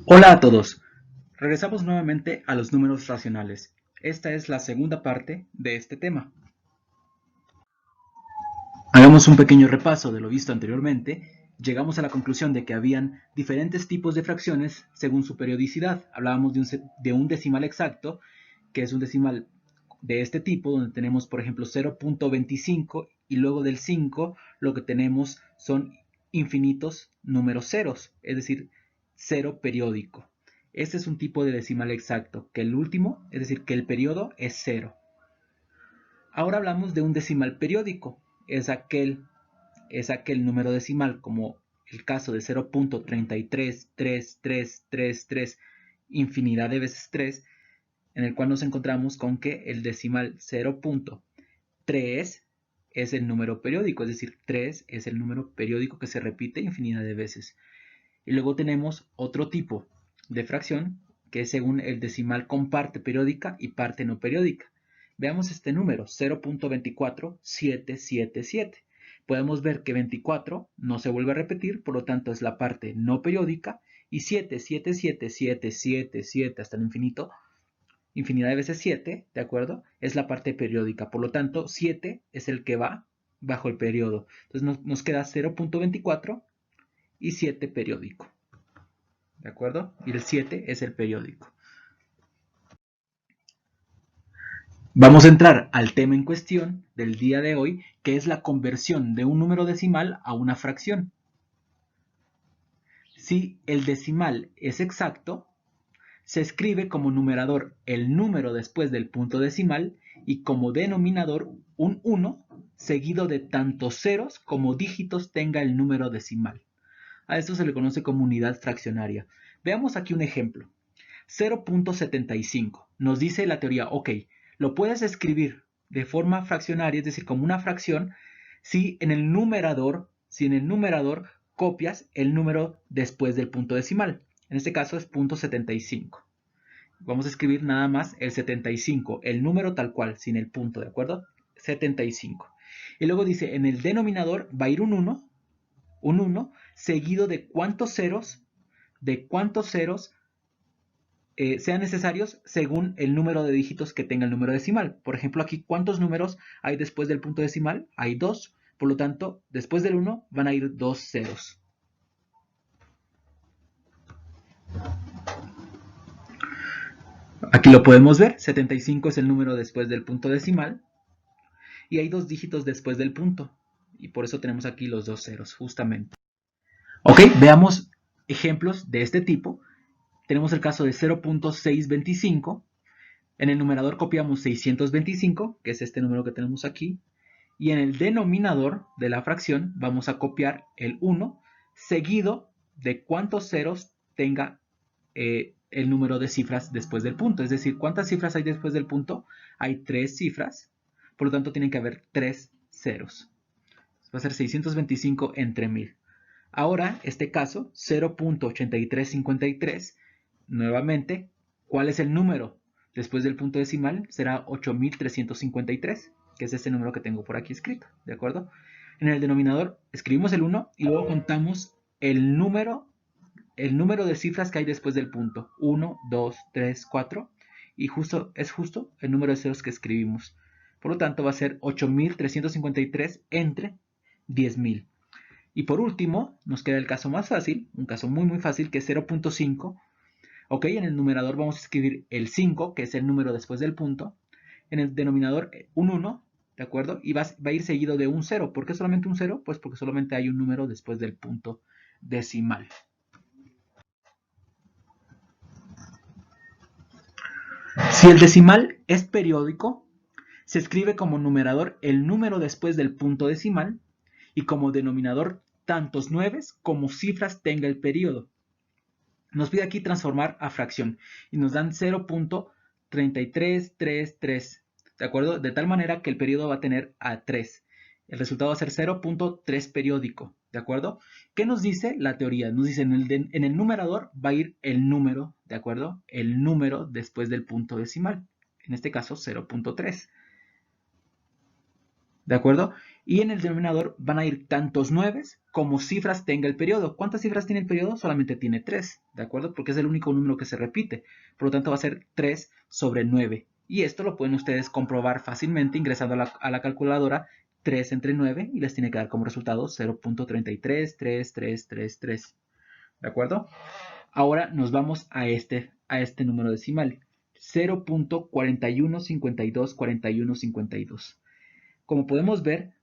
Hola a todos. Regresamos nuevamente a los números racionales. Esta es la segunda parte de este tema. Hagamos un pequeño repaso de lo visto anteriormente. Llegamos a la conclusión de que habían diferentes tipos de fracciones según su periodicidad. Hablábamos de un decimal exacto, que es un decimal de este tipo, donde tenemos, por ejemplo, 0.25 y luego del 5 lo que tenemos son infinitos números ceros, es decir, cero periódico. Este es un tipo de decimal exacto, que el último, es decir, que el periodo es cero. Ahora hablamos de un decimal periódico, es aquel número decimal, como el caso de 0.333333, infinidad de veces 3, en el cual nos encontramos con que el decimal 0.3 es el número periódico, es decir, 3 es el número periódico que se repite infinidad de veces. Y luego tenemos otro tipo de fracción que es según el decimal con parte periódica y parte no periódica. Veamos este número, 0.24777. Podemos ver que 24 no se vuelve a repetir, por lo tanto es la parte no periódica, y 7, 7, 7, 7, 7, 7 hasta el infinito, infinidad de veces 7, ¿de acuerdo? Es la parte periódica, por lo tanto 7 es el que va bajo el periodo. Entonces nos queda 0.24 y 7 periódico. ¿De acuerdo? Y el 7 es el periódico. Vamos a entrar al tema en cuestión del día de hoy, que es la conversión de un número decimal a una fracción. Si el decimal es exacto, se escribe como numerador el número después del punto decimal y como denominador un 1 seguido de tantos ceros como dígitos tenga el número decimal. A esto se le conoce como unidad fraccionaria. Veamos aquí un ejemplo. 0.75. Nos dice la teoría, ok, lo puedes escribir de forma fraccionaria, es decir, como una fracción, si en el numerador copias el número después del punto decimal. En este caso es 0.75. Vamos a escribir nada más el 75, el número tal cual, sin el punto, ¿de acuerdo? 75. Y luego dice, en el denominador va a ir un 1, seguido de cuántos ceros sean necesarios según el número de dígitos que tenga el número decimal. Por ejemplo, aquí, ¿cuántos números hay después del punto decimal? Hay 2. Por lo tanto, después del 1 van a ir 2 ceros. Aquí lo podemos ver. 75 es el número después del punto decimal. Y hay 2 dígitos después del punto. Y por eso tenemos aquí los 2 ceros, justamente. Ok, veamos ejemplos de este tipo. Tenemos el caso de 0.625. En el numerador copiamos 625, que es este número que tenemos aquí, y en el denominador de la fracción vamos a copiar el 1 seguido de cuántos ceros tenga el número de cifras después del punto. Es decir, ¿cuántas cifras hay después del punto? Hay 3 cifras, por lo tanto tienen que haber 3 ceros. Va a ser 625 entre 1000. Ahora, este caso, 0.8353, nuevamente, ¿cuál es el número después del punto decimal? Será 8353, que es este número que tengo por aquí escrito, ¿de acuerdo? En el denominador escribimos el 1 y luego contamos el número de cifras que hay después del punto. 1, 2, 3, 4, y es justo el número de ceros que escribimos. Por lo tanto, va a ser 8353 entre 10.000. Y por último, nos queda el caso más fácil, un caso muy fácil, que es 0.5. Ok, en el numerador vamos a escribir el 5, que es el número después del punto. En el denominador un 1, ¿de acuerdo? Y va a ir seguido de un 0. ¿Por qué solamente un 0? Pues porque solamente hay un número después del punto decimal. Si el decimal es periódico, se escribe como numerador el número después del punto decimal y como denominador tantos nueves como cifras tenga el periodo. Nos pide aquí transformar a fracción y nos dan 0.3333, ¿de acuerdo? De tal manera que el periodo va a tener a 3. El resultado va a ser 0.3 periódico, ¿de acuerdo? ¿Qué nos dice la teoría? Nos dice en el numerador va a ir el número, ¿de acuerdo? El número después del punto decimal, en este caso 0.3. ¿De acuerdo? Y en el denominador van a ir tantos 9 como cifras tenga el periodo. ¿Cuántas cifras tiene el periodo? Solamente tiene 3, ¿de acuerdo? Porque es el único número que se repite. Por lo tanto va a ser 3 sobre 9. Y esto lo pueden ustedes comprobar fácilmente ingresando a la calculadora 3 entre 9 y les tiene que dar como resultado 0.333333. ¿De acuerdo? Ahora nos vamos a este número decimal. 0.41524152. Como podemos ver,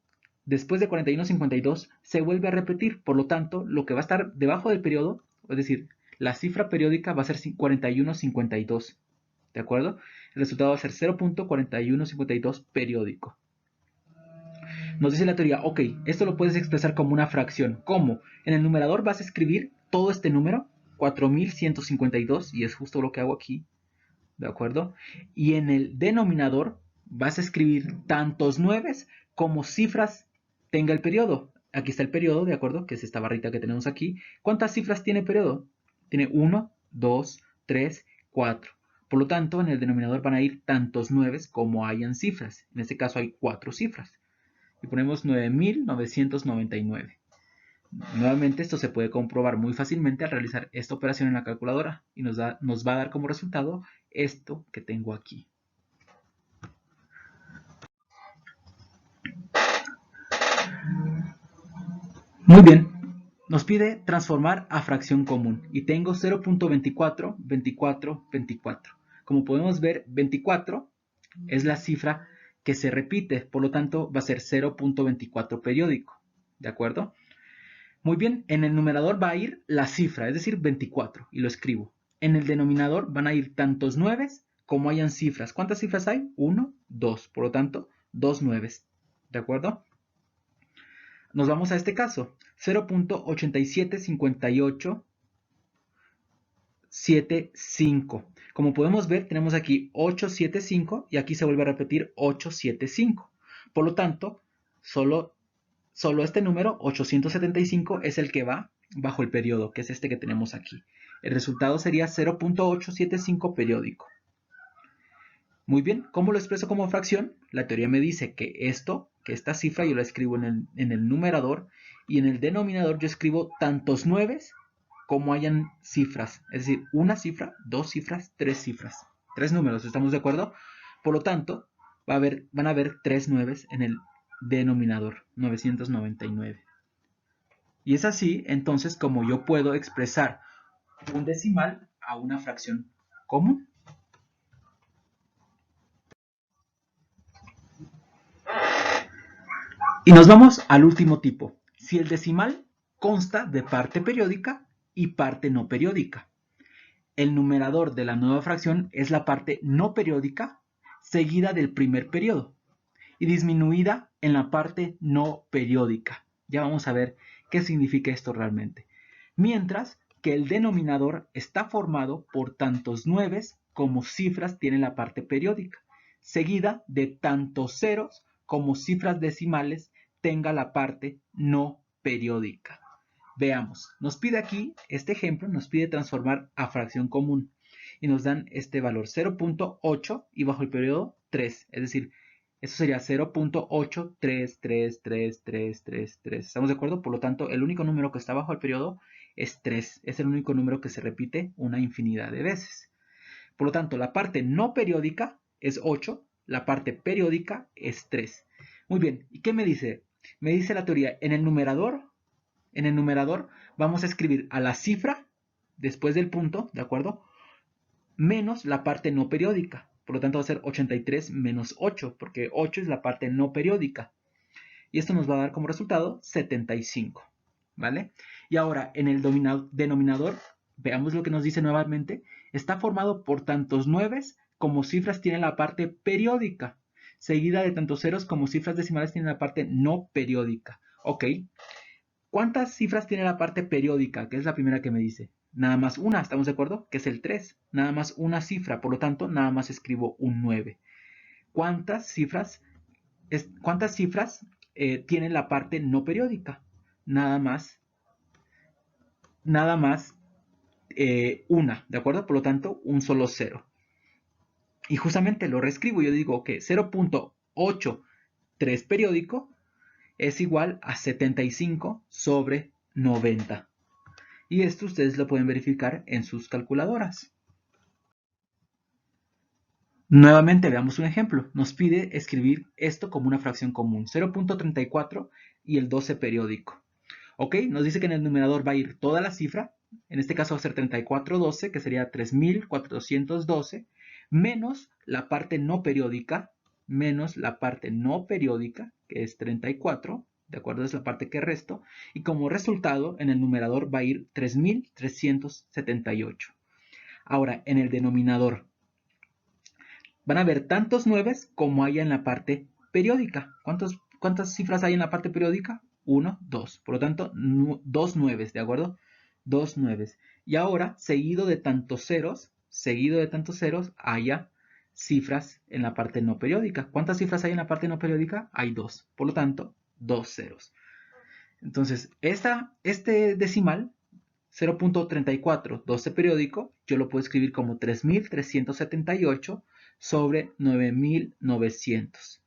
después de 4152 se vuelve a repetir, por lo tanto, lo que va a estar debajo del periodo, es decir, la cifra periódica va a ser 4152, ¿de acuerdo? El resultado va a ser 0.4152 periódico. Nos dice la teoría, ok, esto lo puedes expresar como una fracción. ¿Cómo? En el numerador vas a escribir todo este número, 4152, y es justo lo que hago aquí, ¿de acuerdo? Y en el denominador vas a escribir tantos 9 como cifras tenga el periodo. Aquí está el periodo, ¿de acuerdo? Que es esta barrita que tenemos aquí. ¿Cuántas cifras tiene el periodo? Tiene 1, 2, 3, 4. Por lo tanto, en el denominador van a ir tantos 9 como hayan cifras. En este caso hay 4 cifras. Y ponemos 9.999. Nuevamente esto se puede comprobar muy fácilmente al realizar esta operación en la calculadora y nos va a dar como resultado esto que tengo aquí. Muy bien, nos pide transformar a fracción común y tengo 0.24, 24, 24. Como podemos ver, 24 es la cifra que se repite, por lo tanto va a ser 0.24 periódico, ¿de acuerdo? Muy bien, en el numerador va a ir la cifra, es decir, 24, y lo escribo. En el denominador van a ir tantos 9 como hayan cifras. ¿Cuántas cifras hay? 1, 2, por lo tanto, 2 9, ¿de acuerdo? Nos vamos a este caso, 0.875875. Como podemos ver, tenemos aquí 875 y aquí se vuelve a repetir 875. Por lo tanto, solo este número, 875, es el que va bajo el periodo, que es este que tenemos aquí. El resultado sería 0.875 periódico. Muy bien, ¿cómo lo expreso como fracción? La teoría me dice que esta cifra yo la escribo en el numerador y en el denominador yo escribo tantos 9 como hayan cifras. Es decir, una cifra, dos cifras, tres cifras. Tres números, ¿estamos de acuerdo? Por lo tanto, van a haber 3 9 en el denominador, 999. Y es así, entonces, como yo puedo expresar un decimal a una fracción común. Y nos vamos al último tipo. Si el decimal consta de parte periódica y parte no periódica. El numerador de la nueva fracción es la parte no periódica seguida del primer periodo y disminuida en la parte no periódica. Ya vamos a ver qué significa esto realmente. Mientras que el denominador está formado por tantos 9 como cifras tiene la parte periódica, seguida de tantos ceros como cifras decimales tenga la parte no periódica. Veamos, nos pide aquí, este ejemplo nos pide transformar a fracción común y nos dan este valor 0.8 y bajo el periodo 3, es decir, eso sería 0.8333333. ¿Estamos de acuerdo? Por lo tanto, el único número que está bajo el periodo es 3. Es el único número que se repite una infinidad de veces. Por lo tanto, la parte no periódica es 8, la parte periódica es 3. Muy bien, ¿y qué me dice? Me dice la teoría, en el numerador vamos a escribir a la cifra después del punto, ¿de acuerdo? Menos la parte no periódica. Por lo tanto va a ser 83 menos 8, porque 8 es la parte no periódica. Y esto nos va a dar como resultado 75, ¿vale? Y ahora, en el denominador, veamos lo que nos dice nuevamente. Está formado por tantos 9 como cifras tiene la parte periódica, seguida de tantos ceros como cifras decimales tiene la parte no periódica. Ok. ¿Cuántas cifras tiene la parte periódica? Que es la primera que me dice. Nada más una, ¿estamos de acuerdo? Que es el 3. Nada más una cifra, por lo tanto, nada más escribo un 9. ¿Cuántas cifras tiene la parte no periódica? Nada más una, ¿de acuerdo? Por lo tanto, un solo 0. Y justamente lo reescribo, yo digo que 0.83 periódico es igual a 75 sobre 90. Y esto ustedes lo pueden verificar en sus calculadoras. Nuevamente veamos un ejemplo. Nos pide escribir esto como una fracción común, 0.34 y el 12 periódico. Ok, nos dice que en el numerador va a ir toda la cifra, en este caso va a ser 3412, que sería 3412, menos la parte no periódica, que es 34, ¿de acuerdo? Es la parte que resto, y como resultado en el numerador va a ir 3378. Ahora, en el denominador van a haber tantos 9 como haya en la parte periódica. ¿Cuántas cifras hay en la parte periódica? 1, 2. Por lo tanto, 2 9, ¿de acuerdo? 2 9. Y ahora, seguido de tantos ceros, haya cifras en la parte no periódica. ¿Cuántas cifras hay en la parte no periódica? Hay 2. Por lo tanto, 2 ceros. Entonces, este decimal, 0.34, 12 periódico, yo lo puedo escribir como 3378 sobre 9900.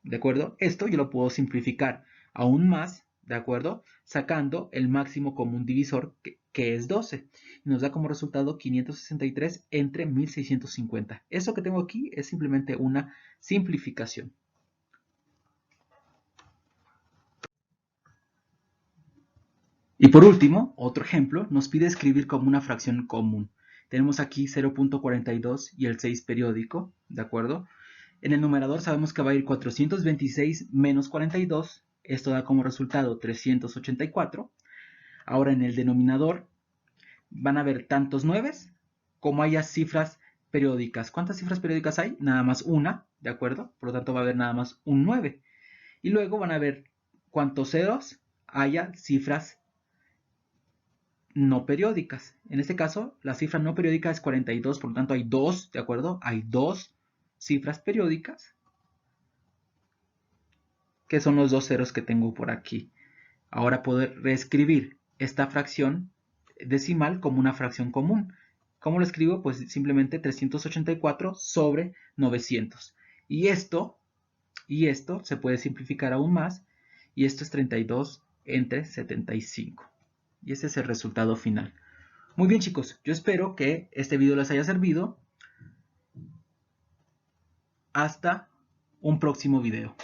¿De acuerdo? Esto yo lo puedo simplificar aún más, ¿de acuerdo? Sacando el máximo común divisor, que es 12. Y nos da como resultado 563 entre 1650. Eso que tengo aquí es simplemente una simplificación. Y por último, otro ejemplo, nos pide escribir como una fracción común. Tenemos aquí 0.42 y el 6 periódico, ¿de acuerdo? En el numerador sabemos que va a ir 426 menos 42, esto da como resultado 384. Ahora en el denominador van a haber tantos 9 como haya cifras periódicas. ¿Cuántas cifras periódicas hay? Nada más una, ¿de acuerdo? Por lo tanto va a haber nada más un 9. Y luego van a ver cuántos ceros haya cifras no periódicas. En este caso, la cifra no periódica es 42, por lo tanto hay 2, ¿de acuerdo? Hay 2 cifras periódicas, que son los 2 ceros que tengo por aquí. Ahora puedo reescribir esta fracción decimal como una fracción común. ¿Cómo lo escribo? Pues simplemente 384 sobre 900. Y esto se puede simplificar aún más, y esto es 32 entre 75. Y ese es el resultado final. Muy bien, chicos, yo espero que este video les haya servido. Hasta un próximo video.